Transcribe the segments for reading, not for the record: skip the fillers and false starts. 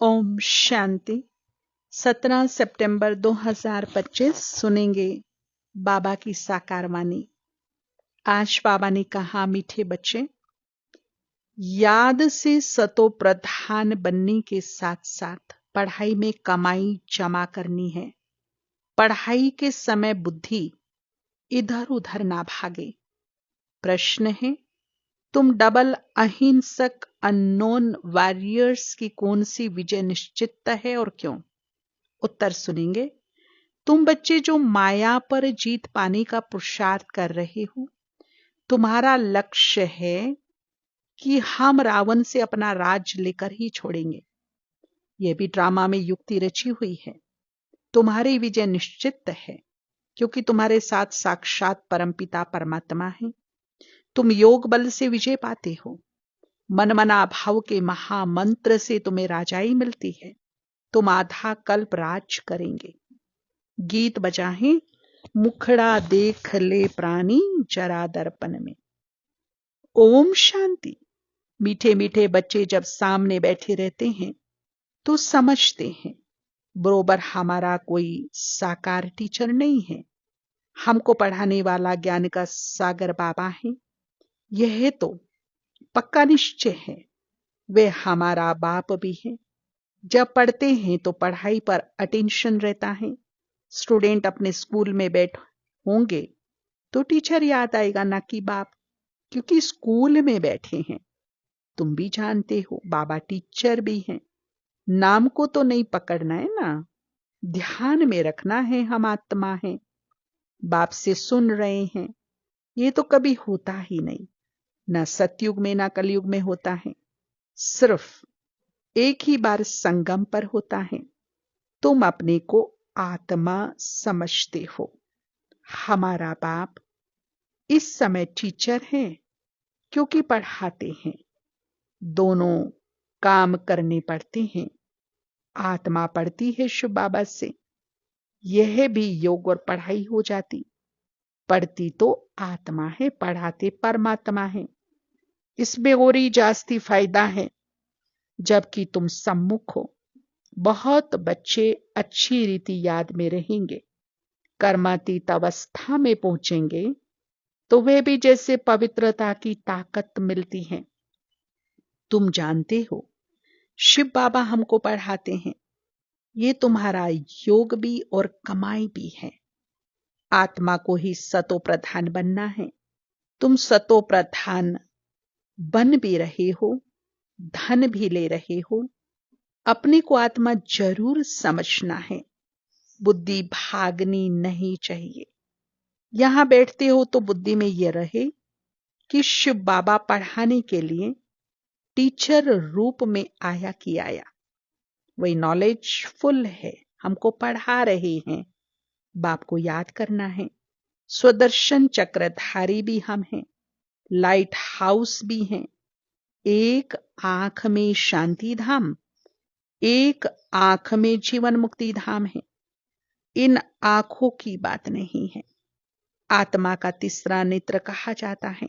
ओम शांति। 17 सितंबर 2025 सुनेंगे बाबा की साकार वाणी। आज बाबा ने कहा, मीठे बच्चे, याद से सतो प्रधान बनने के साथ साथ पढ़ाई में कमाई जमा करनी है। पढ़ाई के समय बुद्धि इधर उधर ना भागे। प्रश्न है, तुम डबल अहिंसक अननोन वॉरियर्स की कौन सी विजय निश्चित है और क्यों? उत्तर सुनेंगे। तुम बच्चे जो माया पर जीत पाने का पुरुषार्थ कर रहे हो, तुम्हारा लक्ष्य है कि हम रावण से अपना राज लेकर ही छोड़ेंगे। यह भी ड्रामा में युक्ति रची हुई है। तुम्हारी विजय निश्चित है क्योंकि तुम्हारे साथ साक्षात परमपिता परमात्मा है। तुम योग बल से विजय पाते हो। मनमना भाव के महामंत्र से तुम्हें राजाई मिलती है। तुम आधा कल्प राज करेंगे। गीत बजाएं, मुखड़ा देख ले प्राणी जरा दर्पण में। ओम शांति। मीठे मीठे बच्चे जब सामने बैठे रहते हैं तो समझते हैं बरोबर हमारा कोई साकार टीचर नहीं है। हमको पढ़ाने वाला ज्ञान का सागर बाबा है। यह तो पक्का निश्चय है। वे हमारा बाप भी है। जब पढ़ते हैं तो पढ़ाई पर अटेंशन रहता है। स्टूडेंट अपने स्कूल में बैठ होंगे तो टीचर याद आएगा, ना कि बाप, क्योंकि स्कूल में बैठे हैं। तुम भी जानते हो बाबा टीचर भी हैं। नाम को तो नहीं पकड़ना है ना, ध्यान में रखना है हम आत्मा हैं। बाप से सुन रहे हैं। ये तो कभी होता ही नहीं, ना सतयुग में ना कलयुग में होता है। सिर्फ एक ही बार संगम पर होता है। तुम अपने को आत्मा समझते हो। हमारा बाप इस समय टीचर है क्योंकि पढ़ाते हैं। दोनों काम करने पड़ते हैं। आत्मा पढ़ती है शिव बाबा से, यह भी योग और पढ़ाई हो जाती। पढ़ती तो आत्मा है, पढ़ाते परमात्मा है। इसमें और ही जास्ती फायदा है जबकि तुम सम्मुख हो। बहुत बच्चे अच्छी रीति याद में रहेंगे। कर्मातीत अवस्था में पहुंचेंगे तो वे भी जैसे पवित्रता की ताकत मिलती है। तुम जानते हो शिव बाबा हमको पढ़ाते हैं। ये तुम्हारा योग भी और कमाई भी है। आत्मा को ही सतो प्रधान बनना है। तुम सतो प्रधान बन भी रहे हो, धन भी ले रहे हो। अपने को आत्मा जरूर समझना है। बुद्धि भागनी नहीं चाहिए। यहां बैठते हो तो बुद्धि में यह रहे कि शिव बाबा पढ़ाने के लिए टीचर रूप में आया कि आया। वही नॉलेजफुल है, हमको पढ़ा रहे हैं। बाप को याद करना है। स्वदर्शन चक्रधारी भी हम हैं। लाइट हाउस भी हैं। एक आंख में शांति धाम, एक आंख में जीवन मुक्ति धाम है। इन आंखों की बात नहीं है। आत्मा का तीसरा नेत्र कहा जाता है।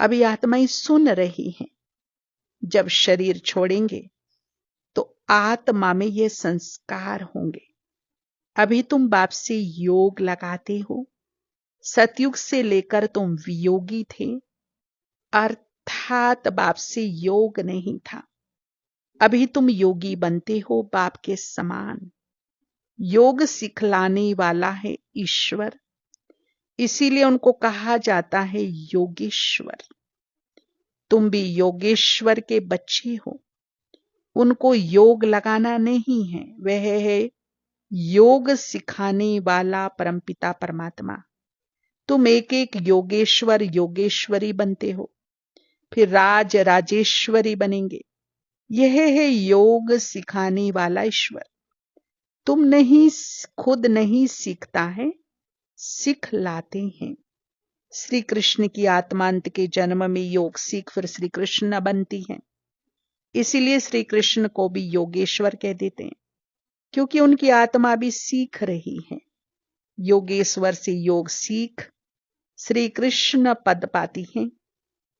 अभी आत्माएं सुन रही हैं। जब शरीर छोड़ेंगे तो आत्मा में ये संस्कार होंगे। अभी तुम बाप से योग लगाते हो। सतयुग से लेकर तुम वियोगी थे, अर्थात बाप से योग नहीं था। अभी तुम योगी बनते हो बाप के समान। योग सिखलाने वाला है ईश्वर, इसीलिए उनको कहा जाता है योगेश्वर। तुम भी योगेश्वर के बच्चे हो। उनको योग लगाना नहीं है, वह है योग सिखाने वाला परमपिता परमात्मा। तुम एक एक योगेश्वर योगेश्वरी बनते हो, फिर राज राजेश्वरी बनेंगे। यह है योग सिखाने वाला ईश्वर। तुम नहीं, खुद नहीं सीखता है, सिखलाते हैं। श्री कृष्ण की आत्मांत के जन्म में योग सीख फिर श्री कृष्ण बनती है। इसीलिए श्री कृष्ण को भी योगेश्वर कह देते हैं, क्योंकि उनकी आत्मा भी सीख रही है। योगेश्वर से योग सीख श्री कृष्ण पद पाती हैं।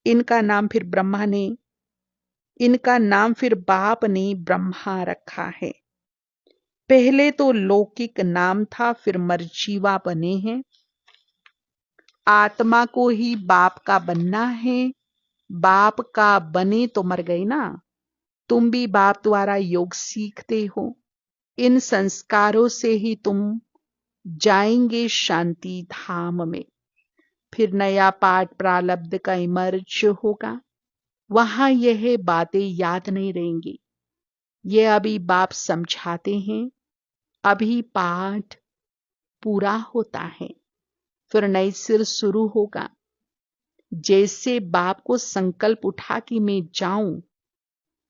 इनका नाम फिर ब्रह्मा ने इनका नाम फिर बाप ने ब्रह्मा रखा है। पहले तो लौकिक नाम था, फिर मरजीवा बने हैं। आत्मा को ही बाप का बनना है। बाप का बने तो मर गए ना। तुम भी बाप द्वारा योग सीखते हो। इन संस्कारों से ही तुम जाएंगे शांति धाम में। फिर नया पाठ प्रारब्ध का इमर्ज होगा। वहां यह बातें याद नहीं रहेंगी। ये अभी बाप समझाते हैं। अभी पाठ पूरा होता है, फिर नई सिर शुरू होगा। जैसे बाप को संकल्प उठा कि मैं जाऊं,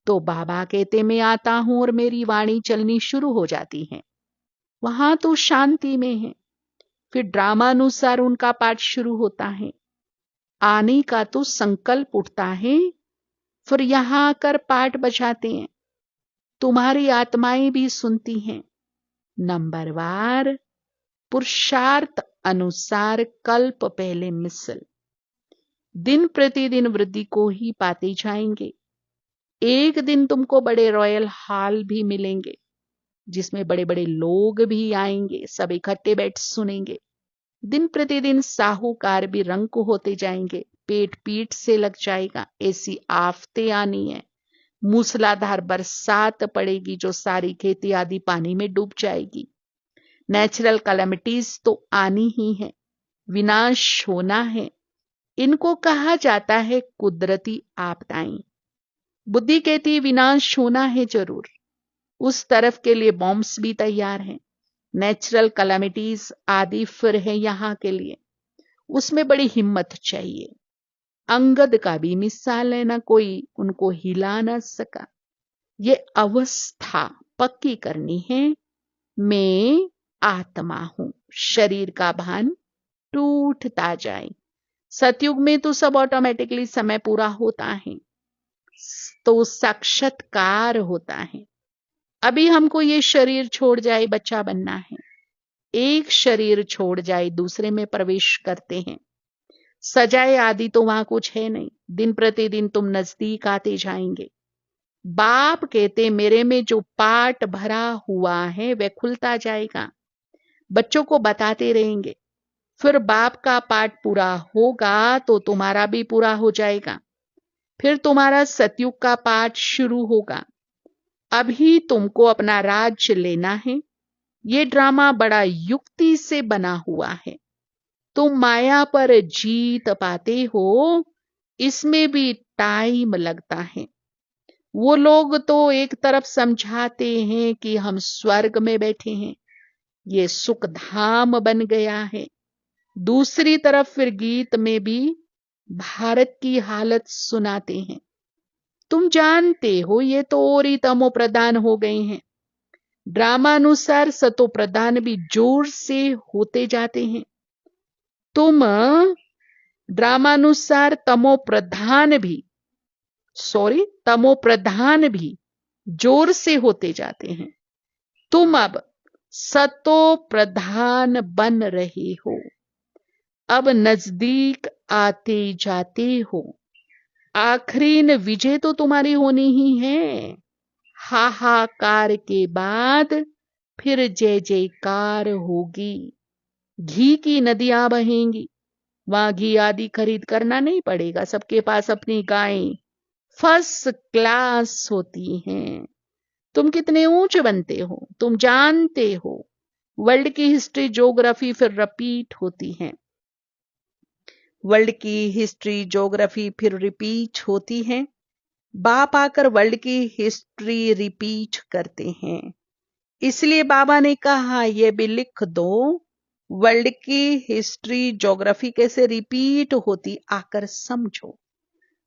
तो बाबा कहते मैं आता हूं और मेरी वाणी चलनी शुरू हो जाती है। वहां तो शांति में है। फिर ड्रामानुसार उनका पाठ शुरू होता है। आने का तो संकल्प उठता है, फिर यहां आकर पाठ बजाते हैं। तुम्हारी आत्माएं भी सुनती हैं। नंबरवार पुरुषार्थ अनुसार कल्प पहले मिसल। दिन प्रतिदिन वृद्धि को ही पाते जाएंगे। एक दिन तुमको बड़े रॉयल हॉल भी मिलेंगे, जिसमें बड़े बड़े लोग भी आएंगे, सब इकट्ठे बैठ सुनेंगे। दिन प्रतिदिन साहूकार भी रंक होते जाएंगे। पेट पीठ से लग जाएगा। ऐसी आफतें आनी है। मूसलाधार बरसात पड़ेगी, जो सारी खेती आदि पानी में डूब जाएगी। नेचुरल कैलेमिटीज तो आनी ही है। विनाश होना है। इनको कहा जाता है कुदरती आपदाएं। बुद्धि कहती विनाश होना है जरूर। उस तरफ के लिए बॉम्ब्स भी तैयार हैं। नेचुरल कैलेमिटीज आदि फिर है यहाँ के लिए। उसमें बड़ी हिम्मत चाहिए। अंगद का भी मिसाल है ना, कोई उनको हिला ना सका। ये अवस्था पक्की करनी है। मैं आत्मा हूं। शरीर का भान टूटता जाए। सतयुग में तो सब ऑटोमेटिकली समय पूरा होता है, तो साक्षात्कार होता है। अभी हमको ये शरीर छोड़ जाए बच्चा बनना है। एक शरीर छोड़ जाए दूसरे में प्रवेश करते हैं। सजाए आदि तो वहां कुछ है नहीं। दिन प्रतिदिन तुम नजदीक आते जाएंगे। बाप कहते मेरे में जो पाठ भरा हुआ है वह खुलता जाएगा। बच्चों को बताते रहेंगे। फिर बाप का पाठ पूरा होगा तो तुम्हारा भी पूरा हो जाएगा। फिर तुम्हारा सतयुग का पाठ शुरू होगा। अभी तुमको अपना राज्य लेना है। ये ड्रामा बड़ा युक्ति से बना हुआ है। तुम माया पर जीत पाते हो, इसमें भी टाइम लगता है। वो लोग तो एक तरफ समझाते हैं कि हम स्वर्ग में बैठे हैं, ये सुख धाम बन गया है। दूसरी तरफ फिर गीत में भी भारत की हालत सुनाते हैं। तुम जानते हो ये तो और ही तमो प्रधान हो गए हैं। ड्रामानुसार सतो प्रधान भी जोर से होते जाते हैं। तुम ड्रामानुसार तमो प्रधान भी जोर से होते जाते हैं। तुम अब सतो प्रधान बन रहे हो। अब नजदीक आते जाते हो। आखिरी न विजय तो तुम्हारी होनी ही है। हाहाकार के बाद फिर जय जयकार होगी। घी की नदियां बहेंगी। वहां घी आदि खरीद करना नहीं पड़ेगा। सबके पास अपनी गायें फर्स्ट क्लास होती हैं। तुम कितने ऊंचे बनते हो तुम जानते हो। वर्ल्ड की हिस्ट्री ज्योग्राफी फिर रिपीट होती है। वर्ल्ड की हिस्ट्री ज्योग्राफी फिर रिपीट होती है। बाप आकर वर्ल्ड की हिस्ट्री रिपीट करते हैं। इसलिए बाबा ने कहा यह भी लिख दो, वर्ल्ड की हिस्ट्री ज्योग्राफी कैसे रिपीट होती आकर समझो।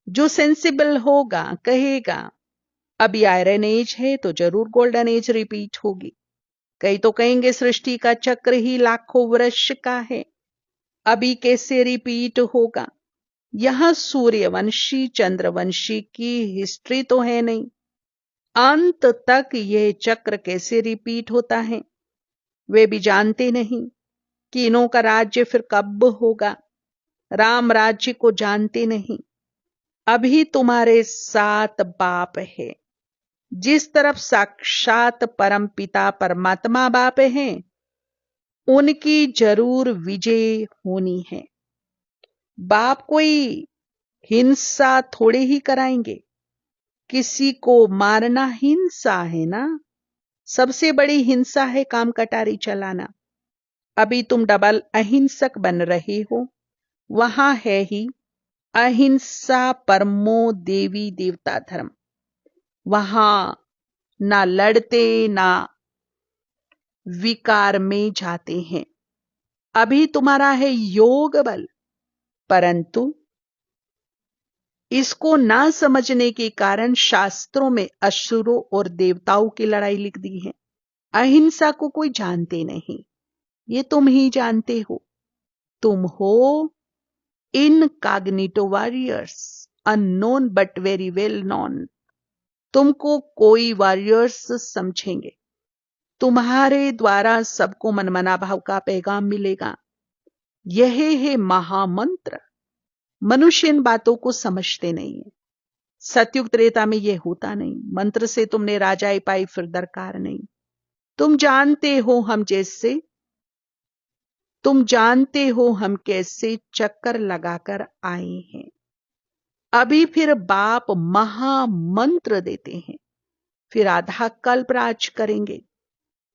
जो सेंसिबल होगा कहेगा अभी आयरन एज है तो जरूर गोल्डन एज रिपीट होगी। कई तो कहेंगे सृष्टि का चक्र ही लाखों वर्ष का है, अभी कैसे रिपीट होगा। यहां सूर्यवंशी चंद्रवंशी की हिस्ट्री तो है नहीं। अंत तक यह चक्र कैसे रिपीट होता है वे भी जानते नहीं कि इनों का राज्य फिर कब होगा। राम राज्य को जानते नहीं। अभी तुम्हारे साथ बाप है। जिस तरफ साक्षात परम पिता परमात्मा बाप हैं, उनकी जरूर विजय होनी है। बाप कोई हिंसा थोड़े ही कराएंगे। किसी को मारना हिंसा है ना। सबसे बड़ी हिंसा है काम कटारी चलाना। अभी तुम डबल अहिंसक बन रहे हो। वहां है ही अहिंसा परमो देवी देवता धर्म। वहां ना लड़ते ना विकार में जाते हैं। अभी तुम्हारा है योग बल, परंतु इसको ना समझने के कारण शास्त्रों में असुरों और देवताओं की लड़ाई लिख दी है। अहिंसा को कोई जानते नहीं, ये तुम ही जानते हो। तुम हो incognito warriors, unknown but very well known. तुमको कोई वॉरियर्स समझेंगे। तुम्हारे द्वारा सबको मनमना भाव का पैगाम मिलेगा। यह है महामंत्र। मनुष्य इन बातों को समझते नहीं है। सतयुग त्रेता में यह होता नहीं। मंत्र से तुमने राजाई पाई फिर दरकार नहीं। तुम जानते हो हम कैसे चक्कर लगाकर आए हैं। अभी फिर बाप महामंत्र देते हैं, फिर आधा कल्प राज करेंगे।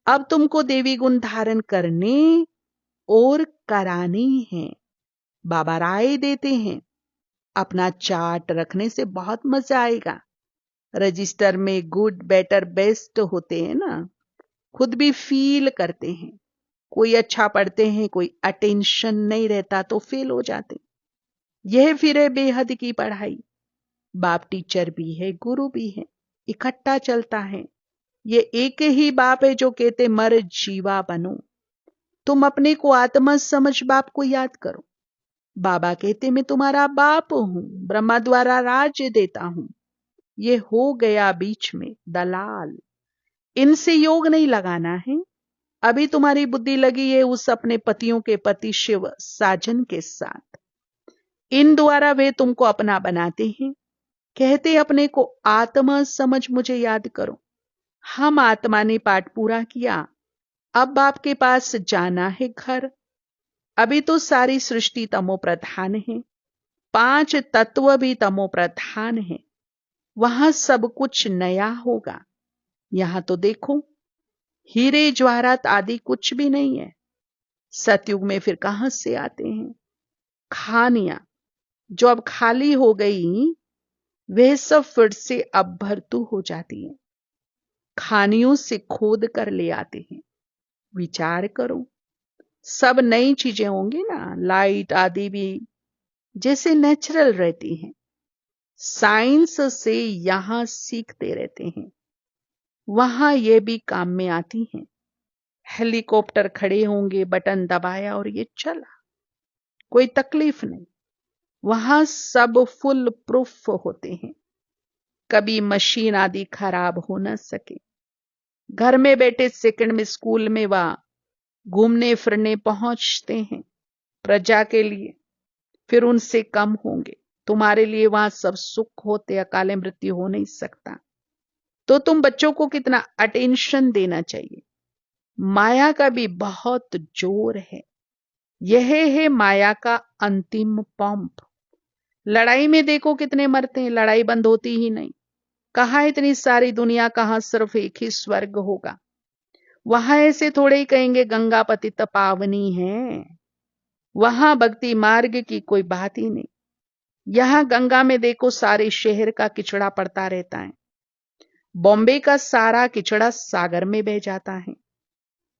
अब तुमको देवी गुण धारण करने और कराने हैं। बाबा राय देते हैं। अपना चार्ट रखने से बहुत मजा आएगा। रजिस्टर में गुड बेटर बेस्ट होते हैं ना, खुद भी फील करते हैं। कोई अच्छा पढ़ते हैं, कोई अटेंशन नहीं रहता तो फेल हो जाते। यह फिर है बेहद की पढ़ाई। बाप टीचर भी है, गुरु भी है, इकट्ठा चलता है। ये एक ही बाप है जो कहते मर जीवा बनो। तुम अपने को आत्मा समझ बाप को याद करो। बाबा कहते मैं तुम्हारा बाप हूं, ब्रह्मा द्वारा राज्य देता हूं। ये हो गया बीच में दलाल। इनसे योग नहीं लगाना है। अभी तुम्हारी बुद्धि लगी है उस अपने पतियों के पति शिव साजन के साथ। इन द्वारा वे तुमको अपना बनाते हैं। कहते अपने को आत्मा समझ मुझे याद करो। हम आत्मा ने पाठ पूरा किया। अब बाप के पास जाना है घर। अभी तो सारी सृष्टि तमो प्रधान है। 5 तत्व भी तमो प्रधान है। वहां सब कुछ नया होगा। यहां तो देखो हीरे जवाहरात आदि कुछ भी नहीं है। सतयुग में फिर कहां से आते हैं। खानियां जो अब खाली हो गई, वह सब फिर से अब भरतू हो जाती है। खानियों से खोद कर ले आते हैं। विचार करो, सब नई चीजें होंगी ना, लाइट आदि भी जैसे नेचुरल रहती हैं। साइंस से यहां सीखते रहते हैं, वहां ये भी काम में आती हैं। हेलीकॉप्टर खड़े होंगे, बटन दबाया और ये चला, कोई तकलीफ नहीं। वहां सब फुल प्रूफ होते हैं, कभी मशीन आदि खराब हो न सके। घर में बैठे सेकंड में स्कूल में वह घूमने फिरने पहुंचते हैं प्रजा के लिए, फिर उनसे कम होंगे। तुम्हारे लिए वहां सब सुख होते, अकाले मृत्यु हो नहीं सकता। तो तुम बच्चों को कितना अटेंशन देना चाहिए। माया का भी बहुत जोर है। यह है माया का अंतिम पंप। लड़ाई में देखो कितने मरते हैं, लड़ाई बंद होती ही नहीं। कहां इतनी सारी दुनिया, कहां सिर्फ एक ही स्वर्ग होगा। वहां ऐसे थोड़े ही कहेंगे गंगा पतित पावनी है। वहां भक्ति मार्ग की कोई बात ही नहीं। यहां गंगा में देखो सारे शहर का किचड़ा पड़ता रहता है। बॉम्बे का सारा किचड़ा सागर में बह जाता है।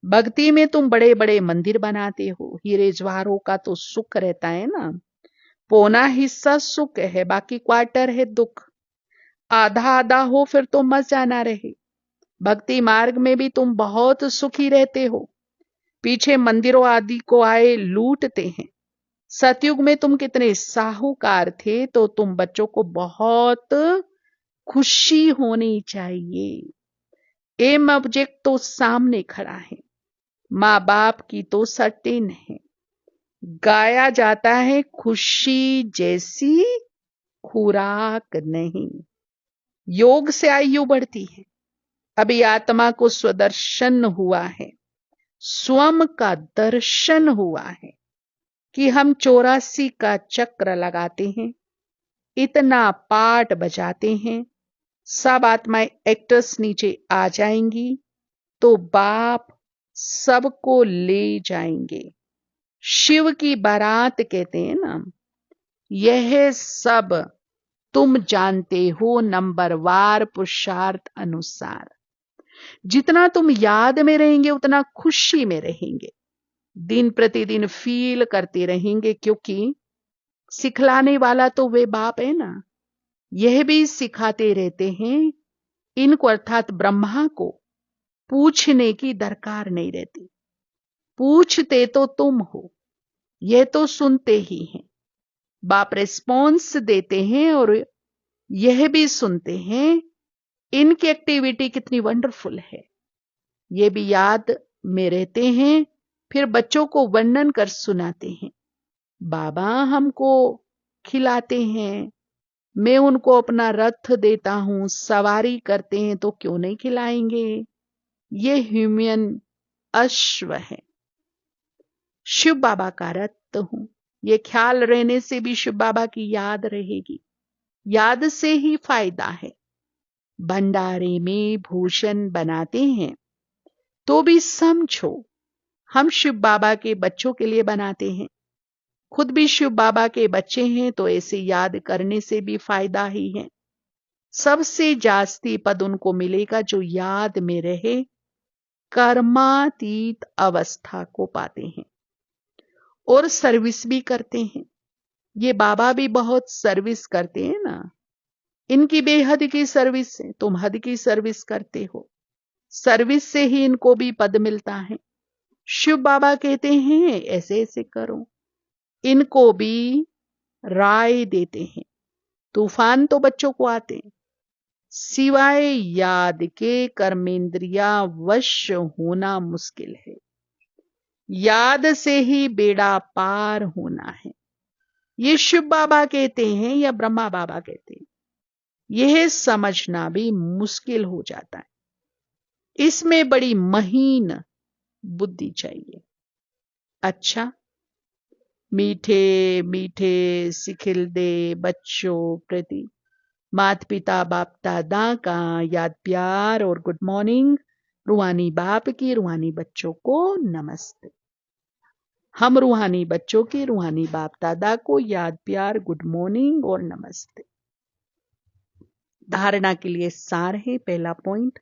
भक्ति में तुम बड़े बड़े मंदिर बनाते हो, हीरे जवाहरों का तो सुख रहता है ना। पौना हिस्सा सुख है, बाकी क्वार्टर है दुख। आधा आधा हो फिर तो मजा ना रहे। भक्ति मार्ग में भी तुम बहुत सुखी रहते हो, पीछे मंदिरों आदि को आए लूटते हैं। सतयुग में तुम कितने साहूकार थे, तो तुम बच्चों को बहुत खुशी होनी चाहिए। एम ऑब्जेक्ट तो सामने खड़ा है, माँ बाप की तो सर्टेन है। गाया जाता है खुशी जैसी खुराक नहीं। योग से आयु बढ़ती है। अभी आत्मा को स्वदर्शन हुआ है, स्वयं का दर्शन हुआ है कि हम 84 का चक्र लगाते हैं, इतना पाठ बजाते हैं, सब आत्माएं एक्टर्स नीचे आ जाएंगी तो बाप सबको ले जाएंगे। शिव की बारात कहते हैं ना, यह सब तुम जानते हो नंबरवार पुरुषार्थ अनुसार। जितना तुम याद में रहेंगे उतना खुशी में रहेंगे, दिन प्रतिदिन फील करते रहेंगे, क्योंकि सिखलाने वाला तो वे बाप है ना। यह भी सिखाते रहते हैं इनको, अर्थात ब्रह्मा को पूछने की दरकार नहीं रहती। पूछते तो तुम हो, यह तो सुनते ही हैं। बाप रिस्पॉन्स देते हैं और यह भी सुनते हैं इनकी एक्टिविटी कितनी वंडरफुल है, ये भी याद में रहते हैं। फिर बच्चों को वर्णन कर सुनाते हैं। बाबा हमको खिलाते हैं, मैं उनको अपना रथ देता हूं, सवारी करते हैं, तो क्यों नहीं खिलाएंगे। ये ह्यूमन अश्व है। शिव बाबा का रथ हूं, ये ख्याल रहने से भी शिव बाबा की याद रहेगी। याद से ही फायदा है। भंडारे में भूषण बनाते हैं तो भी समझो हम शिव बाबा के बच्चों के लिए बनाते हैं। खुद भी शिव बाबा के बच्चे हैं तो ऐसे याद करने से भी फायदा ही है। सबसे जास्ती पद उनको मिलेगा जो याद में रहे, कर्मातीत अवस्था को पाते हैं और सर्विस भी करते हैं। ये बाबा भी बहुत सर्विस करते हैं ना, इनकी बेहद की सर्विस है, तुम हद की सर्विस करते हो। सर्विस से ही इनको भी पद मिलता है। शिव बाबा कहते हैं ऐसे ऐसे करो, इनको भी राय देते हैं। तूफान तो बच्चों को आते हैं, सिवाय याद के कर्मेंद्रिया वश होना मुश्किल है। याद से ही बेड़ा पार होना है। ये शिव बाबा कहते हैं या ब्रह्मा बाबा कहते हैं, यह समझना भी मुश्किल हो जाता है। इसमें बड़ी महीन बुद्धि चाहिए। अच्छा, मीठे मीठे सिखिलदे बच्चों प्रति माता पिता बाप दादा का याद प्यार और गुड मॉर्निंग। रूहानी बाप की रूहानी बच्चों को नमस्ते। हम रूहानी बच्चों के रूहानी बाप दादा को याद प्यार, गुड मॉर्निंग और नमस्ते। धारणा के लिए सार है। पहला पॉइंट,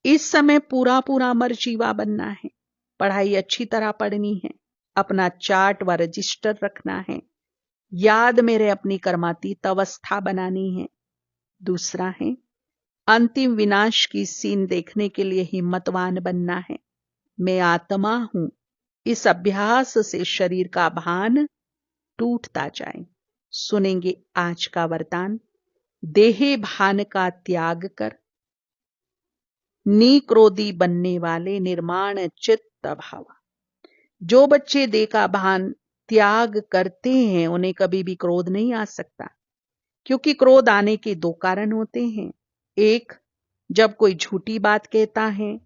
इस समय पूरा पूरा अमर जीवा बनना है। पढ़ाई अच्छी तरह पढ़नी है, अपना चार्ट व रजिस्टर रखना है, याद में रहे अपनी कर्मातीत अवस्था बनानी है। दूसरा है, अंतिम विनाश की सीन देखने के लिए हिम्मतवान बनना है। मैं आत्मा हूं, इस अभ्यास से शरीर का भान टूटता जाए। सुनेंगे आज का वरदान। देहे भान का त्याग कर निक्रोधी बनने वाले निर्माण चित्त भावा। जो बच्चे देह का भान त्याग करते हैं उन्हें कभी भी क्रोध नहीं आ सकता, क्योंकि क्रोध आने के दो कारण होते हैं। एक, जब कोई झूठी बात कहता है,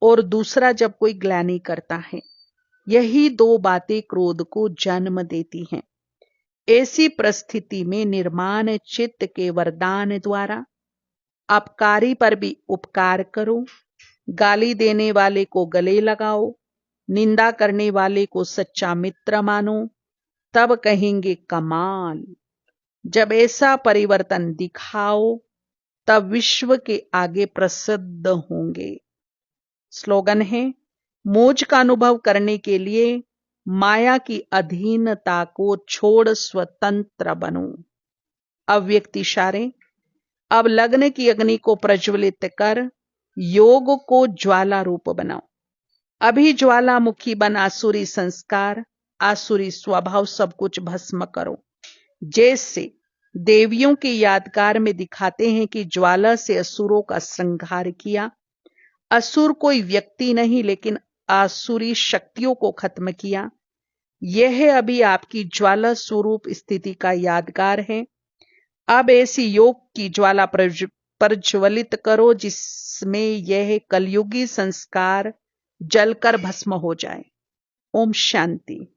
और दूसरा जब कोई ग्लानि करता है। यही दो बातें क्रोध को जन्म देती हैं। ऐसी परिस्थिति में निर्माण चित्त के वरदान द्वारा अपकारी पर भी उपकार करो, गाली देने वाले को गले लगाओ, निंदा करने वाले को सच्चा मित्र मानो, तब कहेंगे कमाल। जब ऐसा परिवर्तन दिखाओ तब विश्व के आगे प्रसिद्ध होंगे। स्लोगन है, मौज का अनुभव करने के लिए माया की अधीनता को छोड़ स्वतंत्र बनो। अव्यक्त इशारे, अब लग्न की अग्नि को प्रज्वलित कर योग को ज्वाला रूप बनाओ। अभी ज्वालामुखी बन आसुरी संस्कार, आसुरी स्वभाव सब कुछ भस्म करो। जैसे देवियों के यादगार में दिखाते हैं कि ज्वाला से असुरों का संहार किया। असुर कोई व्यक्ति नहीं लेकिन आसुरी शक्तियों को खत्म किया। यह अभी आपकी ज्वाला स्वरूप स्थिति का यादगार है। अब ऐसी योग की ज्वाला प्रज्वलित करो जिसमें यह कलयुगी संस्कार जलकर भस्म हो जाए। ओम शांति।